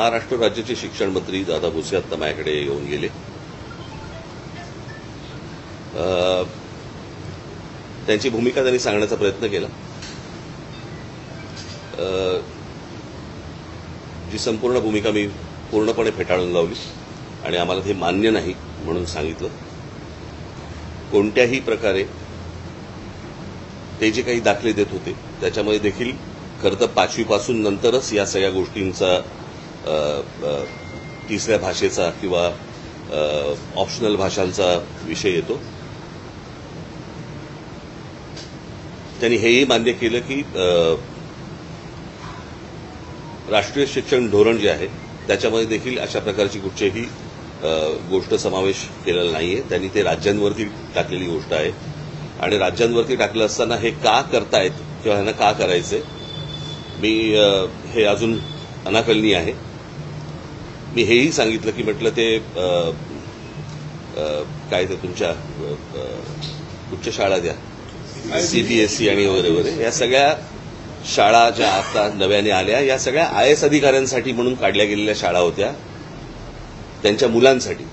महाराष्ट्र राज्याचे शिक्षण मंत्री दादा भुसे आता माझ्याकडे येऊन गेले. त्यांची भूमिका त्यांनी सांगण्याचा प्रयत्न केला. जी संपूर्ण भूमिका मी पूर्णपणे फेटाळून लावली आणि आम्हाला ते मान्य नाही म्हणून सांगितलं. कोणत्याही प्रकारे ते जे काही दाखले देत होते त्याच्यामध्ये देखील खरं तर 5वी पासून नंतरच या सगळ्या गोष्टींचा तिसऱ्या भाषेचा किंवा ऑप्शनल भाषांचा विषय येतो. त्यांनी हेही मान्य केलं की राष्ट्रीय शिक्षण धोरण जे आहे त्याच्यामध्ये देखील अशा प्रकारची कुठचीही गोष्ट समावेश केलेला नाहीये. त्यांनी ते राज्यांवरती टाकलेली गोष्ट आहे आणि राज्यांवरती टाकलं असताना हे का करतायत किंवा ह्यांना का करायचंय मी हे अजून अनाकलनीय आहे. मी हेही सांगितलं की म्हटलं ते काय ते तुमच्या उच्च शाळा द्या सीबीएसई आणि वगैरे वगैरे या सगळ्या शाळा ज्या आता नव्याने आल्या या सगळ्या IAS अधिकाऱ्यांसाठी म्हणून काढल्या गेलेल्या शाळा होत्या. त्यांच्या मुलांसाठी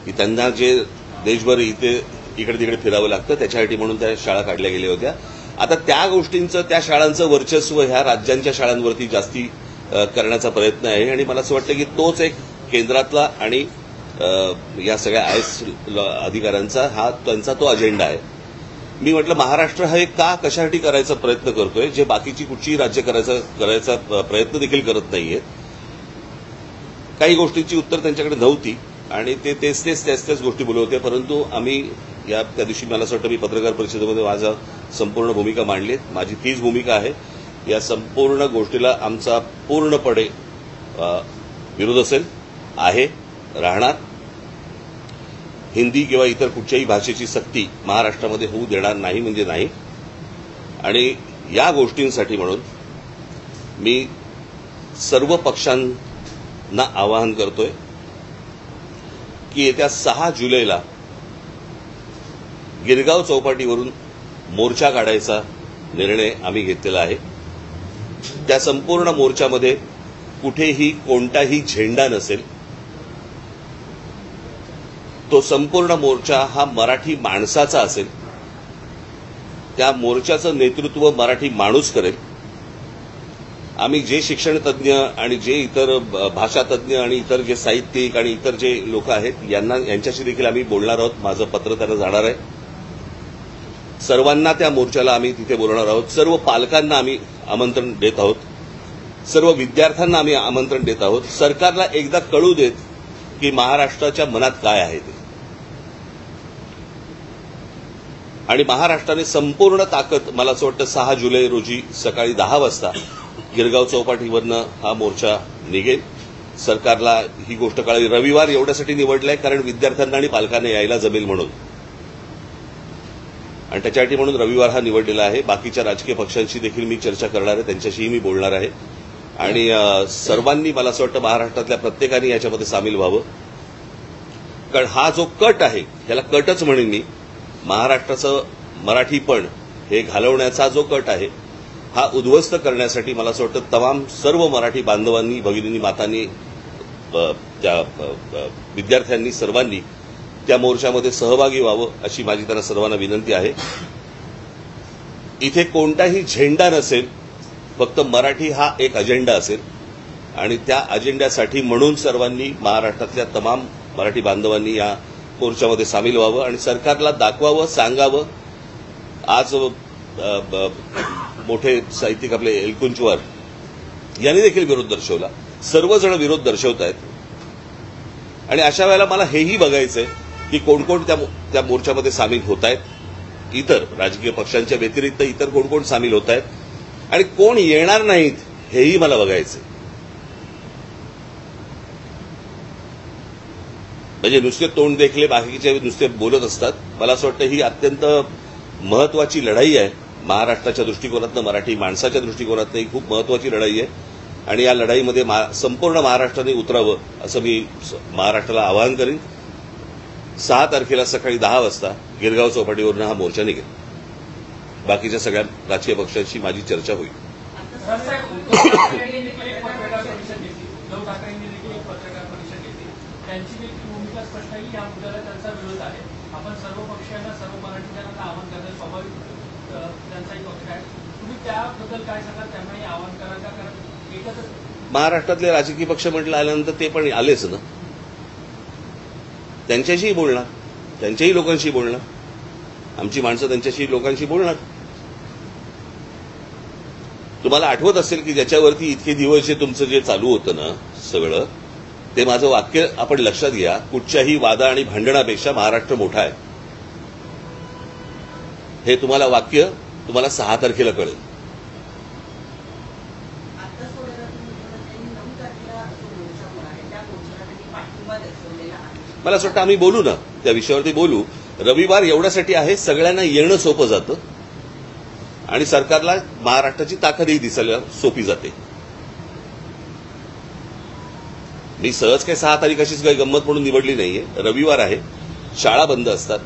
की त्यांना जे देशभर इकडे तिकडे फिरावं लागतं त्याच्यासाठी म्हणून त्या शाळा काढल्या गेल्या होत्या. आता त्या गोष्टींचं त्या शाळांचं वर्चस्व ह्या राज्यांच्या शाळांवरती जास्ती करण्याचा प्रयत्न आहे आणि मला असं वाटतं की तोच एक केंद्रातला आणि या सगळ्या IAS अधिकाऱ्यांचा हा त्यांचा तो अजेंडा आहे. मी म्हटलं महाराष्ट्र हा का कशासाठी करायचा प्रयत्न करतोय जे बाकीची कुठचीही राज्य करायचा प्रयत्न देखील करत नाहीये. काही गोष्टींची उत्तर त्यांच्याकडे नव्हती आणि ते तेच गोष्टी बोलत होते. परंतु आम्ही त्या दिवशी मला असं वाटतं मी पत्रकार परिषदेमध्ये माझा संपूर्ण भूमिका मांडली. माझी तीच भूमिका आहे. या संपूर्ण गोष्टीला आमचा पूर्णपणे विरोध असेल आहे राहणार. हिंदी किंवा इतर कुठच्याही भाषेची सक्ती महाराष्ट्रामध्ये होऊ देणार नाही म्हणजे नाही. आणि या गोष्टींसाठी म्हणून मी सर्व पक्षांना आवाहन करतोय की येत्या 6 जुलैला गिरगाव चौपाटीवरून मोर्चा काढायचा निर्णय आम्ही घेतलेला आहे. त्या संपूर्ण मोर्चामध्ये कुठेही कोणताही झेंडा नसेल. तो संपूर्ण मोर्चा हा मराठी माणसाचा असेल. त्या मोर्चाचं नेतृत्व मराठी माणूस करेल. आम्ही जे शिक्षण तज्ज्ञ आणि जे इतर भाषा तज्ज्ञ आणि इतर जे साहित्यिक आणि इतर जे लोक आहेत यांच्याशी देखील आम्ही बोलणार आहोत. माझं पत्र त्यांना जाणार आहे. सर्वांना त्या मोर्चाला आम्ही तिथे बोलणार आहोत. सर्व पालकांना आम्ही आमंत्रण देत आहोत. सर्व विद्यार्थ्यांना आम्ही आमंत्रण देत आहोत. सरकारला एकदा कळू देत की महाराष्ट्राच्या मनात काय आहे ते. आणि महाराष्ट्राने संपूर्ण ताकद मला असं वाटतं 6 जुलै रोजी सकाळी 10 वाजता गिरगाव चौपाटीवरनं हा मोर्चा निघेल. सरकारला ही गोष्ट कळावी. रविवार एवढ्यासाठी निवडलाय कारण विद्यार्थ्यांना आणि पालकांना यायला जमेल म्हणून आणि त्याच्यासाठी म्हणून रविवार हा निवडलेला आहे. बाकीच्या राजकीय पक्षांशी देखील मी चर्चा करणार आहे. त्यांच्याशीही मी बोलणार आहे आणि सर्वांनी मला असं वाटतं महाराष्ट्रातल्या प्रत्येकाने याच्यामध्ये सामील व्हावं. कारण हा जो कट आहे याला कटच म्हणेन मी. महाराष्ट्राचं मराठीपण हे घालवण्याचा जो कट आहे हा उद्ध्वस्त करण्यासाठी मला असं वाटतं तमाम सर्व मराठी बांधवांनी भगिनींनी मातांनी त्या विद्यार्थ्यांनी सर्वांनी त्या मोर्चामध्ये सहभागी व्हावं अशी माझी त्यांना सर्वांना विनंती आहे. इथे कोणताही झेंडा नसेल. फक्त मराठी हा एक अजेंडा असेल आणि त्या अजेंड्यासाठी म्हणून सर्वांनी महाराष्ट्रातल्या तमाम मराठी बांधवांनी या मोर्चामध्ये सामील व्हावं आणि सरकारला दाखवावं सांगावं. आज मोठे साहित्यिक आपले एलकुंचवार यांनी देखील विरोध दर्शवला. सर्वजण विरोध दर्शवत आहेत आणि अशा वेळेला मला हेही बघायचंय की कोण कोण त्या मोर्चामध्ये सामील होत आहेत. इतर राजकीय पक्षांच्या व्यतिरिक्त इतर कोण कोण सामील होत आहेत आणि कोण येणार नाहीत हेही मला बघायचंय. म्हणजे नुसते तोंड देखले बाकीचे नुसते बोलत असतात. मला असं वाटतं ही अत्यंत महत्वाची लढाई आहे. महाराष्ट्राच्या दृष्टिकोनातनं मराठी माणसाच्या दृष्टिकोनातनं ही खूप महत्वाची लढाई आहे आणि या लढाईमध्ये संपूर्ण महाराष्ट्राने उतरावं असं मी महाराष्ट्राला आवाहन करीन. 6 तारखेला सकाळी 10 वाजता गिरगाव चौपाटीवरून हा मोर्चा निघेल. बाकीच्या सगळ्या राजकीय पक्षांशी माझी चर्चा होईल. उद्धव ठाकरेंनी देखील एक पत्रकार परिषद घेतली. त्यांची देखील भूमिका स्पष्ट आहे की या मुद्द्याला त्यांचा विरोध आहे. आपण सर्व पक्षांना सर्व मराठीजनांना आवाहन करण्यास स्वाभाविक त्यांचाही पक्ष आहे. तुम्ही त्याबद्दल काय सांगा? त्यांनाही आवाहन करा का? कारण एकच महाराष्ट्रातले राजकीय पक्ष म्हटलं आल्यानंतर ते पण आलेच ना, त्यांच्याशीही बोलणार, त्यांच्याही लोकांशी बोलणार, आमची माणसं त्यांच्याशी लोकांशी बोलणार. तुम्हाला आठवत असेल की ज्याच्यावरती इतके दिवस जे तुमचं जे चालू होतं ना सगळं, ते माझं वाक्य आपण लक्षात घ्या, कुठच्याही वादा आणि भांडणापेक्षा महाराष्ट्र मोठा आहे. हे तुम्हाला वाक्य तुम्हाला 6 तारखेला कळेल. मला असं वाटतं आम्ही बोलू ना, त्या विषयावरती बोलू. रविवार एवढ्यासाठी आहे, सगळ्यांना येणं सोपं जातं आणि सरकारला महाराष्ट्राची ताकदही दिसायला सोपी जाते. मी सहज काही 6 तारीख अशीच काही गंमत म्हणून निवडली नाहीये. रविवार आहे, शाळा बंद असतात,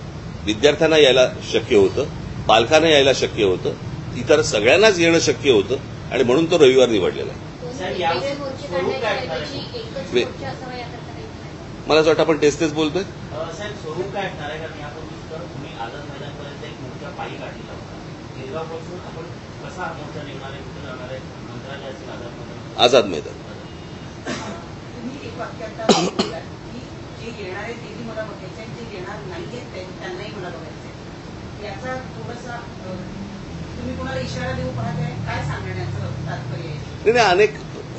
विद्यार्थ्यांना यायला शक्य होतं, पालकांना यायला शक्य होतं, इतर सगळ्यांनाच येणं शक्य होतं आणि म्हणून तो रविवार निवडलेला आहे. मला असं वाटतं आपण तेच बोलतोय. साहेब, स्वरूप काय असणार आहे? कारण यापूर्वी तुम्ही आझाद मैदानपर्यंत एक मोर्चा पायी काढलेला होता. गिरगावपासून आपण कसा मोर्चा निघणार आहे, कुठे जाणार आहे? मंत्रालय असेल, आझाद मैदान. आझाद मैदान. तुम्ही एक वाक्य आता बोललात की जे येणार आहे तेही मला बघायचं आहे, जे येणार नाहीये त्यांनाही मला बघायचं आहे. याचा थोडासा तुम्ही कोणाला इशारा देऊ पाहताय? काय सांगण्याचं तात्पर्य आहे? नाही,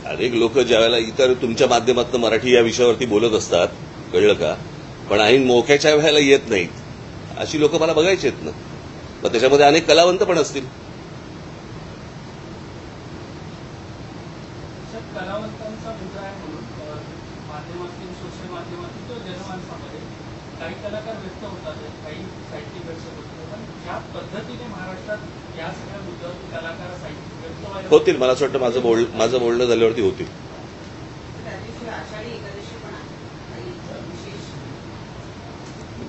अनेक लोक ज्यावेळेला इतर तुमच्या माध्यमातून मराठी या विषयावरती बोलत असतात, कळलं का, पण ऐन मोक्याच्या वेळेला येत नाहीत, अशी लोक मला बघायची आहेत ना. मग त्याच्यामध्ये अनेक कलावंत पण असतील. कलावंतांचा मुद्दा आहे म्हणून माध्यमातून, सोशल माध्यमातून किंवा जनमानसामध्ये काही कलाकार व्यक्त होतात, काही साहित्यिक व्यक्त होतात. पण ज्या पद्धतीने महाराष्ट्रात या सगळ्या मुद्द्यावर कलाकार साहित्यिक व्यक्त व्हायला होतील. मला असं वाटतं माझं बोलणं झाल्यावरती होतील. आषाढी एकादशी पण आहे, विशेष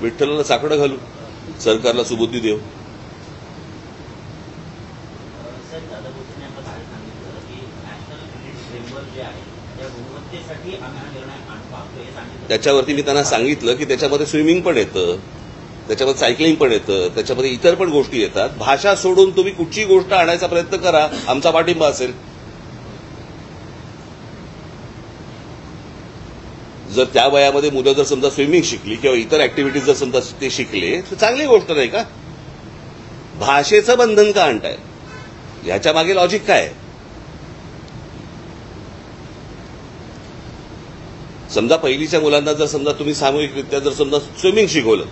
विठ्ठलाला साकडं घालू, सरकारला सुबुद्धी देऊ. साहेब, दादा भुसेंनी आता काय सांगितलं की नॅशनल क्रेडिट फ्रेमवर्क जे आहे त्या गुणवत्तेसाठी आम्ही हा निर्णय पाहतो हे सांगितलं. त्याच्यावरती मी त्यांना सांगितलं की त्याच्यामध्ये स्विमिंग पण येतं, त्याच्यामध्ये सायकलिंग पण येतं, त्याच्यामध्ये इतर पण गोष्टी येतात. भाषा सोडून तुम्ही कुठची गोष्ट आणायचा प्रयत्न करा, आमचा पाठिंबा असेल. जर त्या वयामध्ये मुलं जर समजा स्विमिंग शिकली किंवा इतर ऍक्टिव्हिटीज जर समजा ते शिकले तर चांगली गोष्ट नाही का? भाषेचं बंधन का आणताय? ह्याच्या मागे लॉजिक काय आहे? समजा पहिलीच्या मुलांना जर समजा तुम्ही सामूहिकरित्या जर समजा स्विमिंग शिकवलं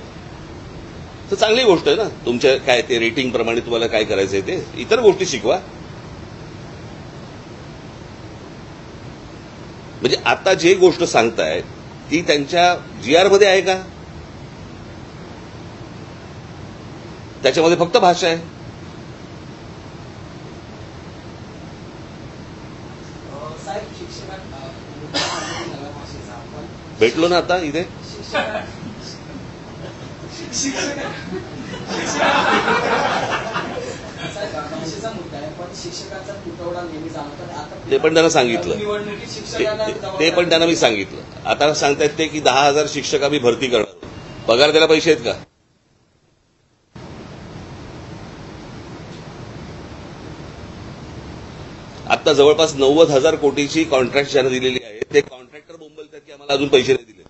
तर चांगली गोष्ट आहे ना. तुमच्या काय ते रेटिंग प्रमाणे तुम्हाला काय करायचंय ते इतर गोष्टी शिकवा. म्हणजे आता जे गोष्ट सांगताय ती त्यांच्या GR मध्ये आहे का? त्याच्यामध्ये फक्त भाषा आहे. भेटलो ना आता इथे. भाषेचा मुद्दा आहे, पण शिक्षकांचा तुटवडा नेहमी जाणवतो. ते पण त्यांना सांगितलं, ते पण त्यांना मी सांगितलं. आता सांगतायत ते की 10,000 शिक्षक आम्ही भरती करणार. पगार द्यायला पैसे आहेत का? आता जवळपास 90,000 कोटीची कॉन्ट्रॅक्ट ज्यांना दिलेली आहे ते कॉन्ट्रॅक्टर बोंबलतात की आम्हाला अजून पैसे नाही दिले.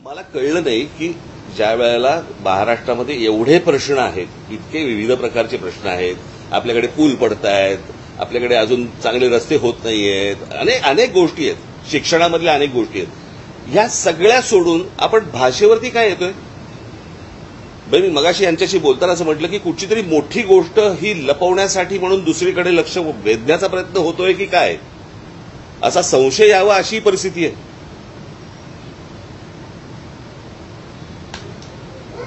मला कळलं नाही की ज्या वेळेला महाराष्ट्रामध्ये एवढे प्रश्न आहेत, इतके विविध प्रकारचे प्रश्न आहेत, आपल्याकडे पूल पडतायत, आपल्याकडे अजून चांगले रस्ते होत नाहीयेत, अनेक गोष्टी आहेत, शिक्षणामधल्या अनेक गोष्टी आहेत, ह्या सगळ्या सोडून आपण भाषेवरती काय येतोय? मी मगाशी यांच्याशी बोलताना असं म्हटलं की कुठची तरी मोठी गोष्ट ही लपवण्यासाठी म्हणून दुसरीकडे लक्ष वेधण्याचा प्रयत्न होतोय की काय, असा संशय यावा अशी परिस्थिती आहे.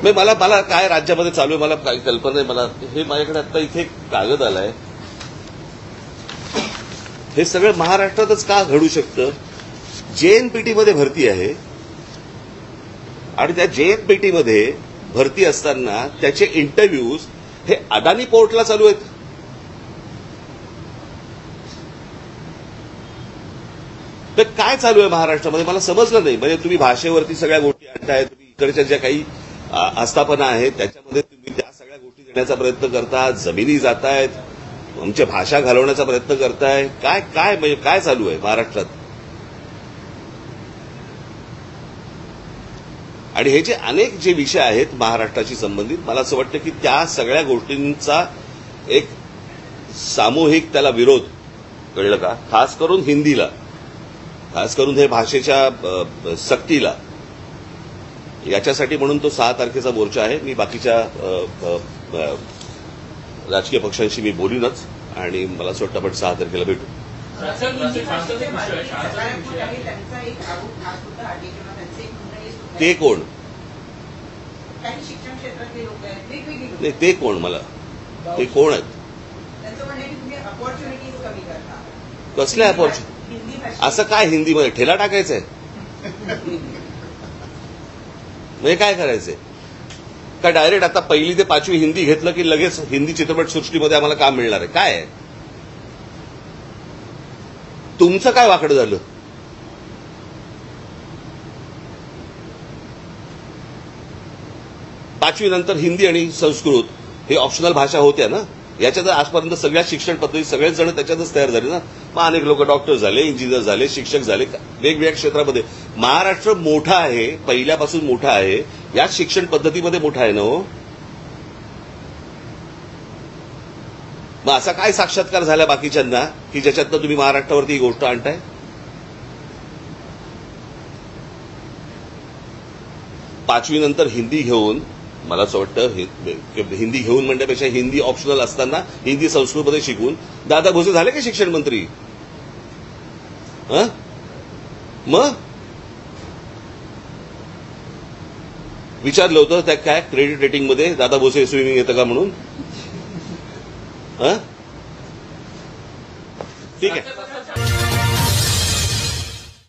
मला काय राज्यामध्ये चालू आहे मला काही कल्पना नाही. मला हे माझ्याकडे आता इथे कागद आलाय. हे सगळं महाराष्ट्रातच का घडू शकतं? JNPT मध्ये भरती आहे आणि त्या JNPT मध्ये भरती असताना त्याचे इंटरव्ह्यूज हे अदानी पोर्टला चालू आहेत. तर काय चालू आहे महाराष्ट्रामध्ये मला समजलं नाही. म्हणजे तुम्ही भाषेवरती सगळ्या गोष्टी आणताय, तुम्ही इकडच्या ज्या काही आस्थापना आहेत त्याच्यामध्ये तुम्ही त्या सगळ्या गोष्टी देण्याचा प्रयत्न करता, जमिनी जातायत, आमच्या भाषा घालवण्याचा प्रयत्न करताय. काय काय म्हणजे काय चालू आहे महाराष्ट्रात? आणि हे जे अनेक जे विषय आहेत महाराष्ट्राशी संबंधित, मला असं वाटतं की त्या सगळ्या गोष्टींचा एक सामूहिक त्याला विरोध, कळलं का, खास करून हिंदीला, खास करून हे भाषेच्या सक्तीला, याच्यासाठी म्हणून तो 6 तारखेचा मोर्चा आहे. मी बाकीच्या राजकीय पक्षांशी मी बोलीनच आणि मला असं वाटतं आपण 6 तारखेला भेटू. ते कोण? काही शिक्षण क्षेत्रातले लोक आहेत, वेगवेगळी लोक. नाही, ते कोण? मला ते कोण आहेत? त्यांचं म्हणणं आहे की तुम्ही अपॉर्च्युनिटीज कमी करता. कसल्या अपॉर्च्युनिटी? हिंदी असं काय हिंदीमध्ये ठेला टाकायचंय? म्हणजे काय करायचंय? का डायरेक्ट आता 1ली ते 5वी हिंदी घेतलं की लगेच हिंदी चित्रपटसृष्टीमध्ये आम्हाला काम मिळणार आहे? काय आहे तुमचं? काय वाकडं झालं? पाचवी नंतर हिंदी आणि संस्कृत हे ऑप्शनल भाषा होत्या ना. याच्यात आजपर्यंत सगळ्या शिक्षण पद्धती सगळेच जण त्याच्यातच तयार झाले ना. मग अनेक लोक डॉक्टर झाले, इंजिनियर झाले, शिक्षक झाले, वेगवेगळ्या क्षेत्रामध्ये. महाराष्ट्र मोठा आहे, पहिल्यापासून मोठा आहे, याच शिक्षण पद्धतीमध्ये मोठा आहे ना हो. मग असा काय साक्षात्कार झाला बाकीच्यांना की ज्याच्यातनं तुम्ही महाराष्ट्रावरती ही गोष्ट आणताय? पाचवी नंतर हिंदी घेऊन, मला असं वाटतं हिंदी घेऊन म्हणण्यापेक्षा हिंदी ऑप्शनल असताना हिंदी संस्कृतमध्ये शिकून दादा भुसे झाले का शिक्षण मंत्री? मग विचारलं होतं त्या काय क्रेडिट रेटिंगमध्ये दादा भुसे स्विमिंग येतं का म्हणून? ठीक आहे.